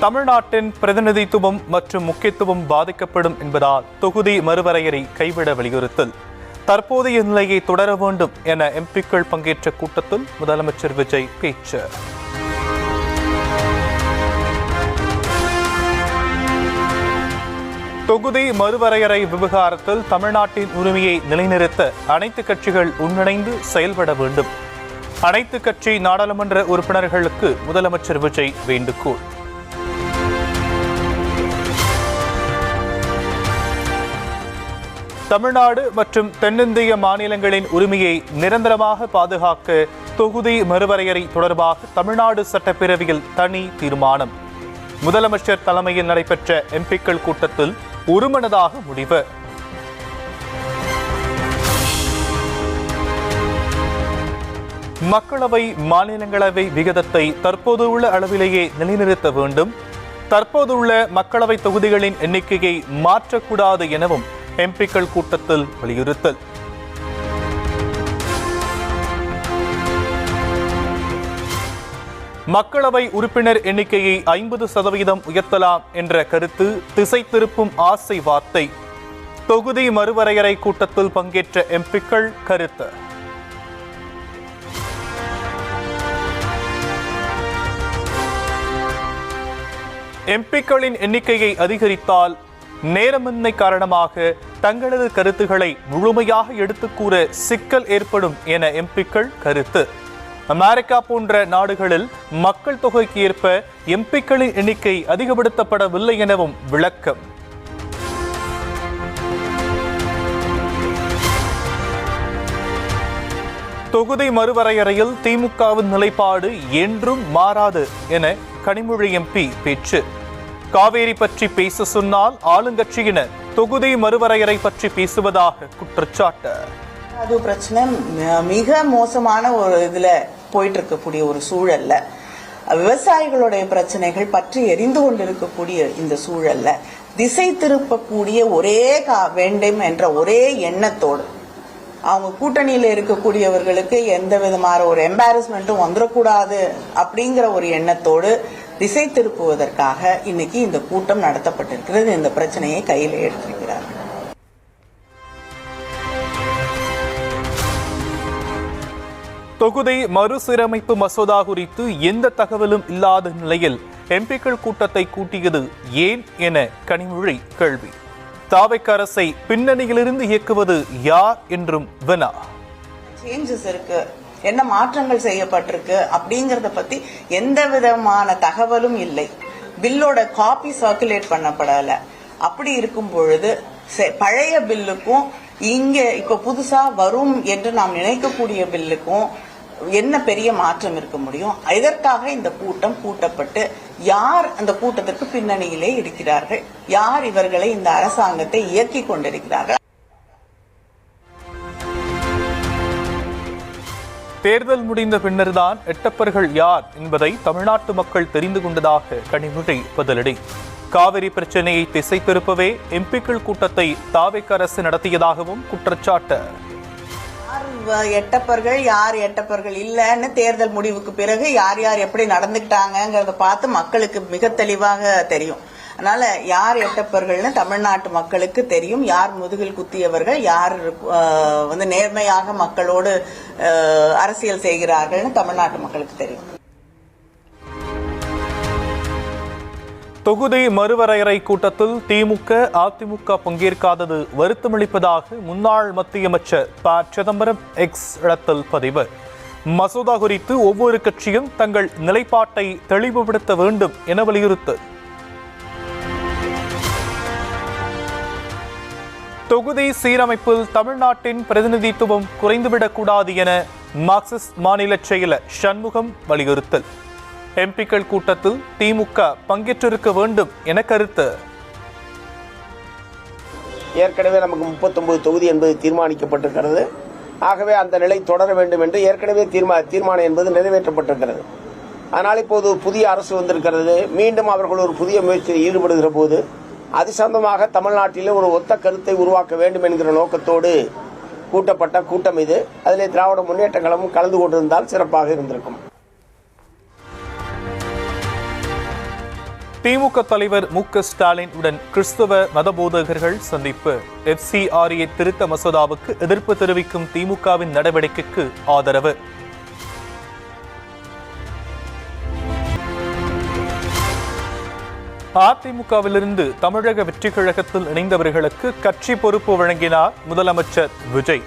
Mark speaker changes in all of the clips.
Speaker 1: தமிழ்நாட்டின் பிரதிநிதித்துவம் மற்றும் முக்கியத்துவம் பாதிக்கப்படும் என்பதால் தொகுதி மறுவரையறை கைவிட வலியுறுத்தல். தற்போதைய நிலையை தொடர வேண்டும் என எம்பிக்கள் பங்கேற்ற கூட்டத்தில் முதலமைச்சர் விஜய் பேச்சு. தொகுதி மறுவரையறை விவகாரத்தில் தமிழ்நாட்டின் உரிமையை நிலைநிறுத்த அனைத்து கட்சிகள் ஒன்றிணைந்து செயல்பட வேண்டும். அனைத்து கட்சி நாடாளுமன்ற உறுப்பினர்களுக்கு முதலமைச்சர் விஜய் வேண்டுகோள். தமிழ்நாடு மற்றும் தென்னிந்திய மாநிலங்களின் உரிமையை நிரந்தரமாக பாதுகாக்க தொகுதி மறுவரையறை தொடர்பாக தமிழ்நாடு சட்டப்பேரவையில் தனி தீர்மானம். முதலமைச்சர் தலைமையில் நடைபெற்ற எம்பிக்கள் கூட்டத்தில் ஒருமனதாக முடிவு. மக்களவை மாநிலங்களவை விகிதத்தை தற்போதுள்ள அளவிலேயே நிலைநிறுத்த வேண்டும். தற்போதுள்ள மக்களவை தொகுதிகளின் எண்ணிக்கையை மாற்றக்கூடாது எனவும் எம்பிக்கள் கூட்டத்தில் வலியுறுத்தல். மக்களவை உறுப்பினர் எண்ணிக்கையை 50% உயர்த்தலாம் என்ற கருத்து திசை திருப்பும் ஆசை வார்த்தை. தொகுதி மறுவரையறை கூட்டத்தில் பங்கேற்ற எம்பிக்கள் கருத்து. எம்பிக்களின் எண்ணிக்கையை அதிகரித்தால் நேரமின்மை காரணமாக தங்களது கருத்துக்களை முழுமையாக எடுத்துக் கூற சிக்கல் ஏற்படும் என எம்பிக்கள் கருத்து. அமெரிக்கா போன்ற நாடுகளில் மக்கள் தொகைக்கு ஏற்ப எம்பிக்களின் எண்ணிக்கை அதிகப்படுத்தப்படவில்லை எனவும் விளக்கம். தொகுதி மறுவரையறையில் திமுகவின் நிலைப்பாடு என்றும் மாறாது என கனிமொழி எம்பி பேச்சு. காவேரி பற்றி பேச சொன்னால் ஆளுங்கட்சியினர் தொகுதி மறுவரையறை பற்றி பேசுவதாக குற்றச்சாட்டு.
Speaker 2: அது பிரச்சனை மிக மோசமான ஒரு இதுல போயிட்டு இருக்கக்கூடிய ஒரு சூழல்ல, விவசாயிகளுடைய பிரச்சனைகள் பற்றி எரிந்து கொண்டிருக்கக்கூடிய இந்த சூழல்ல திசை திருப்பக்கூடிய ஒரே வேண்டும் என்ற ஒரே எண்ணத்தோடு அவங்க கூட்டணியில இருக்கக்கூடியவர்களுக்கு எந்த விதமான ஒரு எம்பாரஸ்மெண்ட்டும் வந்துடக்கூடாது அப்படிங்கிற ஒரு எண்ணத்தோடு திசை திருப்புவதற்காக இன்னைக்கு இந்த கூட்டம் நடத்தப்பட்டிருக்கிறது. இந்த பிரச்சனையை கையில் எடுத்திருக்கிறார்கள்.
Speaker 1: தொகுதி மறுசீரமைப்பு மசோதா குறித்து எந்த தகவலும் இல்லாத நிலையில் எம்பிக்கள் கூட்டத்தை கூட்டியது ஏன் என கனிமொழி கேள்வி. தாவேக்கா அரசை பின்னணியிலிருந்து இயக்குவது யார் என்றும் வினா.
Speaker 2: சேஞ்சஸ் இருக்கு, என்ன மாற்றங்கள் செய்யப்பட்டிருக்கு அப்படிங்கறத பத்தி எந்த விதமான தகவலும் இல்லை. பில்லோட காப்பி சர்க்குலேட் பண்ணப்படல. அப்படி இருக்கும் பொழுது பழைய பில்லுக்கும் இங்க இப்ப புதுசா வரும் என்று நாம் நினைக்கக்கூடிய பில்லுக்கும் என்ன பெரிய மாற்றம் இருக்க முடியும்? இதற்காக இந்த கூட்டம் கூட்டப்பட்டு யார் அந்த கூட்டத்திற்கு பின்னணியிலே இருக்கிறார்கள், யார் இவர்களை இந்த அரசாங்கத்தை இயக்கி கொண்டிருக்கிறார்கள்?
Speaker 1: தேர்தல் முடிந்த பின்னர்தான் எட்டப்பர்கள் யார் என்பதை தமிழ்நாட்டு மக்கள் தெரிந்து கொண்டதாக கனிமொழி பதிலடி. காவிரி பிரச்சனையை திசை திருப்பவே எம்பிக்கள் கூட்டத்தை தாவேக்கா அரசு நடத்தியதாகவும் குற்றச்சாட்டு.
Speaker 2: எட்டப்பர்கள் யார் எட்டப்பர்கள் இல்லன்னு தேர்தல் முடிவுக்கு பிறகு யார் யார் எப்படி நடந்துக்கிட்டாங்கிறத பார்த்து மக்களுக்கு மிக தெளிவாக தெரியும். அதனால யார் எட்டப்பர்கள்னு தமிழ்நாட்டு மக்களுக்கு தெரியும். யார் முதுகில் குத்தியவர்கள், யார் நேர்மையாக மக்களோடு அரசியல் செய்கிறார்கள்னு தமிழ்நாட்டு மக்களுக்கு தெரியும்.
Speaker 1: தொகுதி மறுவரையறை கூட்டத்தில் திமுக அதிமுக பங்கேற்காதது வருத்தமளிப்பதாக முன்னாள் மத்திய அமைச்சர் ப. சிதம்பரம் எக்ஸ் இடத்தில் பதிவு. மசோதா குறித்து ஒவ்வொரு கட்சியும் தங்கள் நிலைப்பாட்டை தெளிவுபடுத்த வேண்டும் என வலியுறுத்து. தொகுதி சீரமைப்பில் தமிழ்நாட்டின் பிரதிநிதித்துவம் குறைந்துவிடக்கூடாது என மார்க்சிஸ்ட் மாநில செயலர் சண்முகம் வலியுறுத்தல். எம்பிக்கள் கூட்டத்தில் திமுக பங்கேற்றிருக்க வேண்டும் என கருத்து.
Speaker 3: ஏற்கனவே நமக்கு 39 தொகுதி என்பது தீர்மானிக்கப்பட்டிருக்கிறது. ஆகவே அந்த நிலை தொடர வேண்டும் என்று ஏற்கனவே தீர்மானம் என்பது நிறைவேற்றப்பட்டிருக்கிறது. ஆனால் இப்போது புதிய அரசு வந்திருக்கிறது. மீண்டும் அவர்கள் ஒரு புதிய முயற்சியில் ஈடுபடுகிற போது அது சம்பந்தமாக தமிழ்நாட்டிலே ஒரு ஒத்த கருத்தை உருவாக்க வேண்டும் என்கிற நோக்கத்தோடு கூட்டப்பட்ட கூட்டம் இது. அதிலே திராவிட முன்னேற்ற கழகமும் கலந்து கொண்டிருந்தால் சிறப்பாக இருந்திருக்கும்.
Speaker 1: திமுக தலைவர் மு.க.ஸ்டாலின் உடன் கிறிஸ்தவ மதபோதகர்கள் சந்திப்பு. FCRA திருத்த மசோதாவுக்கு எதிர்ப்பு தெரிவிக்கும் திமுகவின் நடவடிக்கைக்கு ஆதரவு. அதிமுகவிலிருந்து தமிழக வெற்றி கழகத்தில் இணைந்தவர்களுக்கு கட்சி பொறுப்பு வழங்கினார் முதலமைச்சர் விஜய்.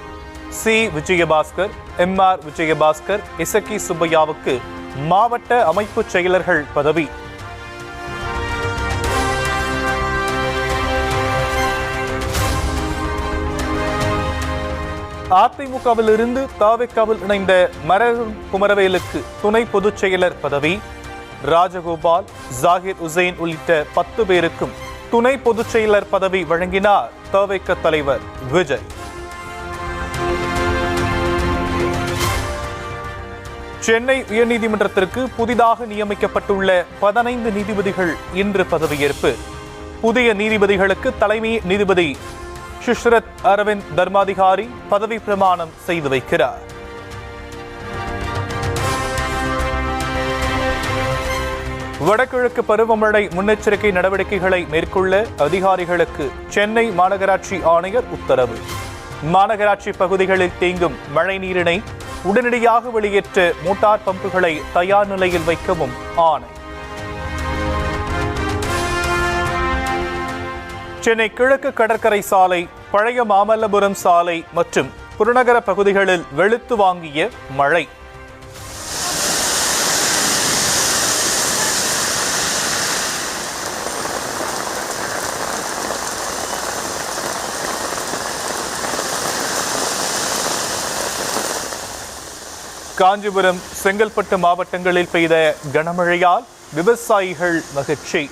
Speaker 1: சி. விஜயபாஸ்கர், MR விஜயபாஸ்கர், இசக்கி சுப்பையாவுக்கு மாவட்ட அமைப்பு செயலர்கள் பதவி. அதிமுகவிலிருந்து தவிகவில் இணைந்த மரகன் குமரவேலுக்கு துணை பொதுச் செயலர் பதவி. ராஜகோபால், ஜாகிர் உசேன் உள்ளிட்ட 10 பேருக்கும் துணை பொதுச் செயலர் பதவி வழங்கினார் தவிக தலைவர் விஜய். சென்னை உயர்நீதிமன்றத்திற்கு புதிதாக நியமிக்கப்பட்டுள்ள 15 நீதிபதிகள் இன்று பதவியேற்பு. புதிய நீதிபதிகளுக்கு தலைமை நீதிபதி சுஷ்ரத் அரவிந்த் தர்மாதிகாரி பதவி பிரமாணம் செய்து வைக்கிறார். வடகிழக்கு பருவமழை முன்னெச்சரிக்கை நடவடிக்கைகளை மேற்கொள்ள அதிகாரிகளுக்கு சென்னை மாநகராட்சி ஆணையர் உத்தரவு. மாநகராட்சி பகுதிகளில் தேங்கும் மழை நீரினை உடனடியாக வெளியேற்ற மோட்டார் பம்புகளை தயார் நிலையில் வைக்கவும் ஆணை. சென்னை கிழக்கு கடற்கரை சாலை, பழைய மாமல்லபுரம் சாலை மற்றும் புறநகர பகுதிகளில் வெளுத்து வாங்கிய மழை. காஞ்சிபுரம், செங்கல்பட்டு மாவட்டங்களில் பெய்த கனமழையால் விவசாயிகள் மகிழ்ச்சி.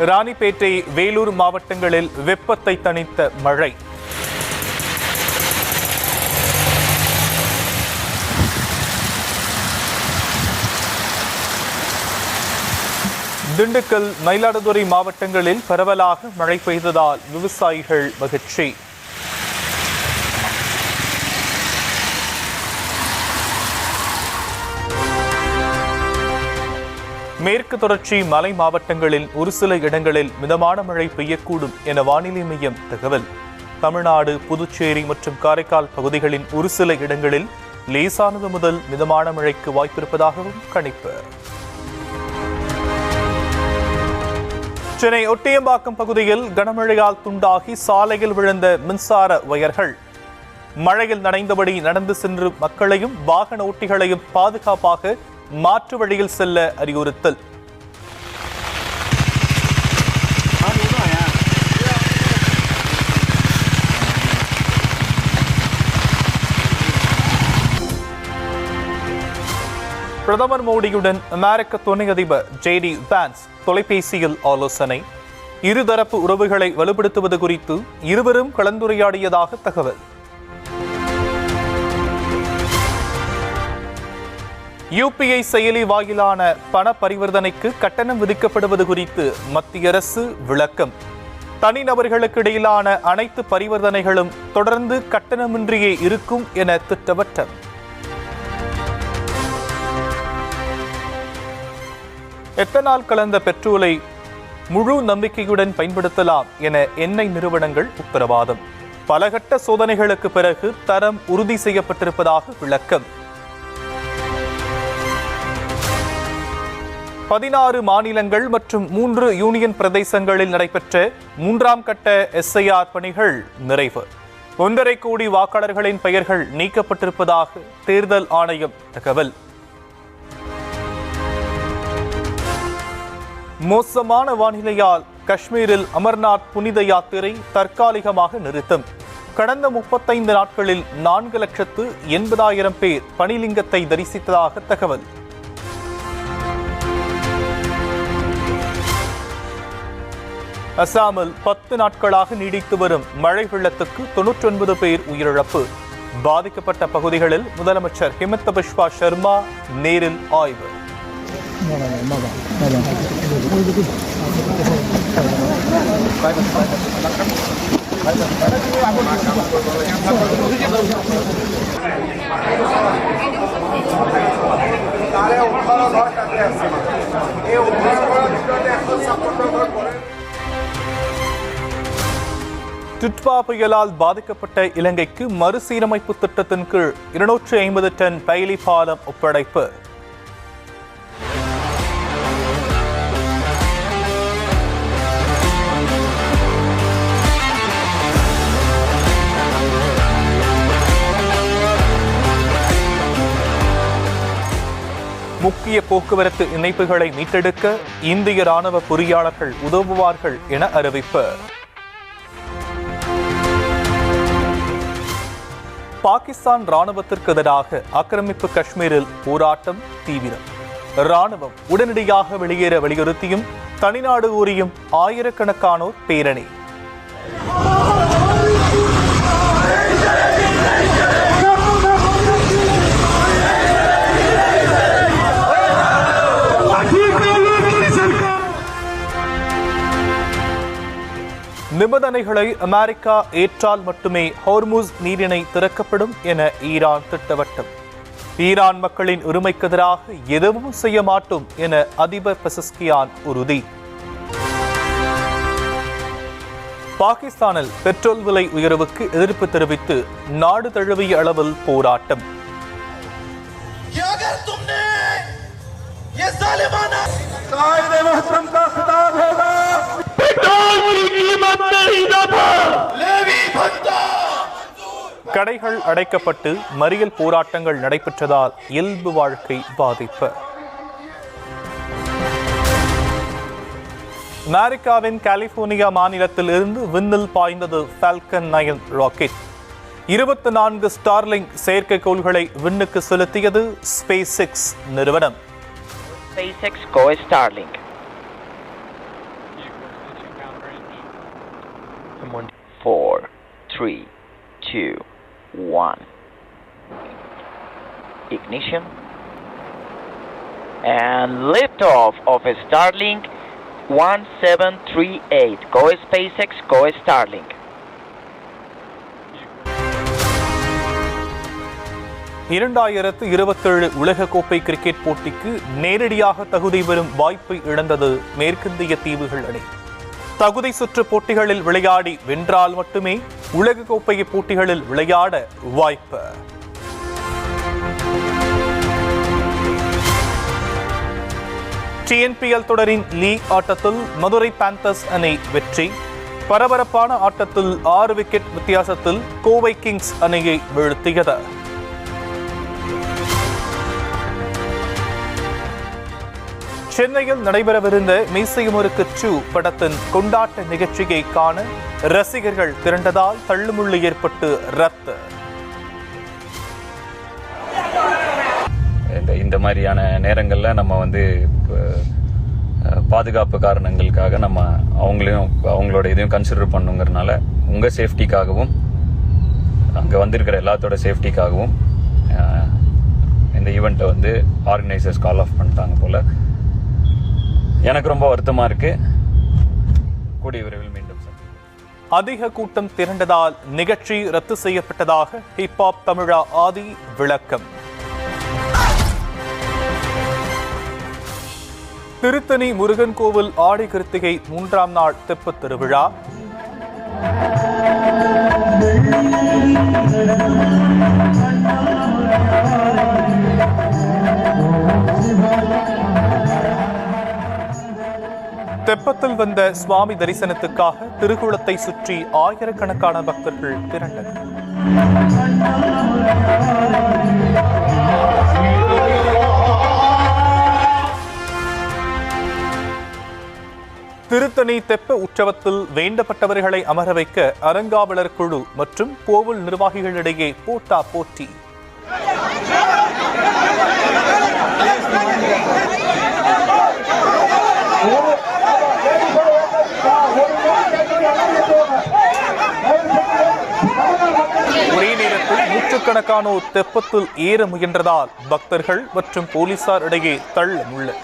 Speaker 1: ராணிப்பேட்டை, வேலூர் மாவட்டங்களில் வெப்பத்தை தணித்த மழை. திண்டுக்கல், மயிலாடுதுறை மாவட்டங்களில் பரவலாக மழை பெய்ததால் விவசாயிகள் மகிழ்ச்சி. மேற்கு தொடர்ச்சி மலை மாவட்டங்களில் ஒரு சில இடங்களில் மிதமான மழை பெய்யக்கூடும் என வானிலை மையம் தகவல். தமிழ்நாடு, புதுச்சேரி மற்றும் காரைக்கால் பகுதிகளின் ஒரு சில இடங்களில் லேசானது முதல் மிதமான மழைக்கு வாய்ப்பிருப்பதாகவும் கணிப்பு. சென்னை ஒட்டியம்பாக்கம் பகுதியில் கனமழையால் துண்டாகி சாலையில் விழுந்த மின்சார வயர்கள். மழையில் நனைந்தபடி நடந்து சென்று மக்களையும் வாகன ஓட்டிகளையும் பாதுகாப்பாக மாற்று வழியில் செல்ல அறிவுறுத்தல். பிரதமர் மோடியுடன் அமெரிக்க துணை அதிபர் JD வான்ஸ் தொலைபேசியில் ஆலோசனை. இருதரப்பு உறவுகளை வலுப்படுத்துவது குறித்து இருவரும் கலந்துரையாடியதாக தகவல். UPI செயலி வாயிலான பண பரிவர்த்தனைக்கு கட்டணம் விதிக்கப்படுவது குறித்து மத்திய அரசு விளக்கம். தனிநபர்களுக்கு இடையிலான அனைத்து பரிவர்த்தனைகளும் தொடர்ந்து கட்டணமின்றியே இருக்கும் என திட்டவட்டம். எத்தனால் கலந்த பெட்ரோலை முழு நம்பிக்கையுடன் பயன்படுத்தலாம் என எண்ணெய் நிறுவனங்கள் உத்தரவாதம். பலகட்ட சோதனைகளுக்கு பிறகு தரம் உறுதி செய்யப்பட்டிருப்பதாக விளக்கம். 16 மாநிலங்கள் மற்றும் 3 யூனியன் பிரதேசங்களில் நடைபெற்ற 3ஆம் கட்ட SIR பணிகள் நிறைவு. 1.5 கோடி வாக்காளர்களின் பெயர்கள் நீக்கப்பட்டிருப்பதாக தேர்தல் ஆணையம் தகவல். மோசமான வானிலையால் காஷ்மீரில் அமர்நாத் புனித யாத்திரை தற்காலிகமாக நிறுத்தம். கடந்த 35 நாட்களில் 4,80,000 பேர் பனிலிங்கத்தை தரிசித்ததாக தகவல். அசாமில் 10 நாட்களாக நீடித்து வரும் மழை வெள்ளத்துக்கு 99 பேர் உயிரிழப்பு. பாதிக்கப்பட்ட பகுதிகளில் முதலமைச்சர் ஹிமந்த பிஸ்வா சர்மா நேரில் ஆய்வு. டிட்வா புயலால் பாதிக்கப்பட்ட இலங்கைக்கு மறுசீரமைப்பு திட்டத்தின் கீழ் 250 டன் பைலி பாலம் ஒப்படைப்பு. முக்கிய போக்குவரத்து இணைப்புகளை மீட்டெடுக்க இந்திய ராணுவ பொறியாளர்கள் உதவுவார்கள் என அறிவிப்பு. பாகிஸ்தான் ராணுவத்திற்கு எதிராக ஆக்கிரமிப்பு காஷ்மீரில் போராட்டம் தீவிரம். ராணுவம் உடனடியாக வெளியேற வலியுறுத்தியும் தனிநாடு கோரியும் ஆயிரக்கணக்கானோர் பேரணி. நிபந்தனைகளை அமெரிக்கா ஏற்றால் மட்டுமே ஹோர்முஸ் நீரிணை திறக்கப்படும் என ஈரான் திட்டவட்டம். ஈரான் மக்களின் உரிமைக்கு எதிராக எதுவும் செய்ய மாட்டோம் என அதிபர் பெசஸ்கியான் உறுதி. பாகிஸ்தானில் பெட்ரோல் விலை உயர்வுக்கு எதிர்ப்பு தெரிவித்து நாடு தழுவிய அளவில் போராட்டம். கடைகள் அடைக்கப்பட்டு மறியல் போராட்டங்கள் நடைபெற்றதால் இயல்பு வாழ்க்கை பாதிப்பு. அமெரிக்காவின் கலிபோர்னியா மாநிலத்தில் இருந்து விண்ணில் பாய்ந்தது ஃபால்கன் 9 ராக்கெட். 24 ஸ்டார்லிங்க் செயற்கைக்கோள்களை விண்ணுக்கு செலுத்தியது SpaceX நிறுவனம்.
Speaker 4: SpaceX Go Starlink. 4, 3, 2, 1. Ignition. And liftoff of a Starlink 1738. Go SpaceX, go Starlink.
Speaker 1: இரண்டாயிரத்து 27 உலகக்கோப்பை கிரிக்கெட் போட்டிக்கு நேரடியாக தகுதி பெறும் வாய்ப்பை இழந்தது மேற்கிந்திய தீவுகள் அணி. தகுதி சுற்று போட்டிகளில் விளையாடி வென்றால் மட்டுமே உலகக்கோப்பை போட்டிகளில் விளையாட வாய்ப்பு. TNPL தொடரின் லீக் ஆட்டத்தில் மதுரை பேந்தர்ஸ் அணி வெற்றி. பரபரப்பான ஆட்டத்தில் 6 விக்கெட் வித்தியாசத்தில் கோவை கிங்ஸ் அணியை வீழ்த்தியது. சென்னையில் நடைபெறவிருந்த மீசையுமருக்கு 2 படத்தின் கொண்டாட்ட நிகழ்ச்சியை காண ரசிகர்கள் திரண்டதால் தள்ளுமுள்ளு ஏற்பட்டு ரத்து.
Speaker 5: இந்த மாதிரியான நேரங்களில் நம்ம பாதுகாப்பு காரணங்களுக்காக நம்ம அவங்களோட இதையும் கன்சிடர் பண்ணுங்கிறதுனால உங்கள் சேஃப்டிக்காகவும் அங்கே வந்திருக்கிற எல்லாத்தோட சேஃப்டிக்காகவும் இந்த ஈவெண்ட்டை ஆர்கனைசர்ஸ் கால் ஆஃப் பண்ணிட்டாங்க போல். எனக்கு ரொம்ப வருத்தமாக இருக்கு. கூடிய விரைவில் மீண்டும்
Speaker 1: அதிக கூட்டம் திரண்டதால் நிகழ்ச்சி ரத்து செய்யப்பட்டதாக ஹிப்ஹாப் தமிழா ஆதி விளக்கம். திருத்தணி முருகன் கோவில் ஆடி கிருத்திகை 3ஆம் நாள் தெப்பத் திருவிழா. தெப்பத்தில் வந்த சுவாமி தரிசனத்துக்காக திருக்குளத்தை சுற்றி ஆயிரக்கணக்கான பக்தர்கள் திரண்டனர். திருத்தணி தெப்ப உற்சவத்தில் வேண்டப்பட்டவர்களை அமர வைக்க அறங்காவலர் குழு மற்றும் கோவில் நிர்வாகிகளிடையே போட்டா போட்டி. ஒரே நேரத்தில் நூற்றுக்கணக்கானோர் தெப்பத்தில் ஏற முயன்றதால் பக்தர்கள் மற்றும் போலீசார் இடையே தள்ளுமுள்ளு.